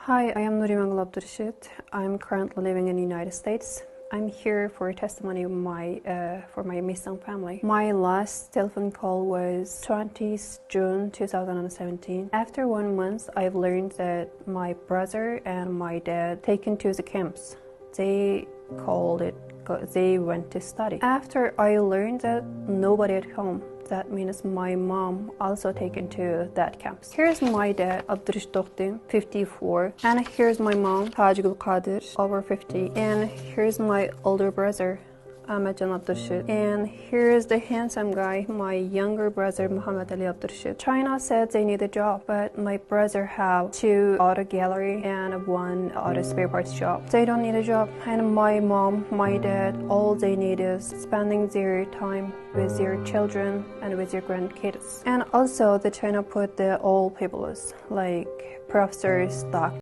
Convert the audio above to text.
Hi, I am Nuriman Abdurshid. I'm currently living in the United States. I'm here for a testimony of for my missing family. My last telephone call was 20th June 2017. After 1 month, I've learned that my brother and my dad taken to the camps. They went to study. After I learned that nobody at home, that means my mom also taken to that camps. Here's my dad, Abdurshid Doktin, 54. And here's my mom, Tajigul Qadir, over 50. And here's my older brother, Ahmedjan Abdurshid. And here's the handsome guy, my younger brother, Muhammad Ali Abdurshid. China said they need a job, but my brother have 2 auto gallery and 1 auto spare parts shop. They don't need a job. And my mom, my dad, all they need is spending their time with their children and with their grandkids. And also the China put the old people like professors, doctors,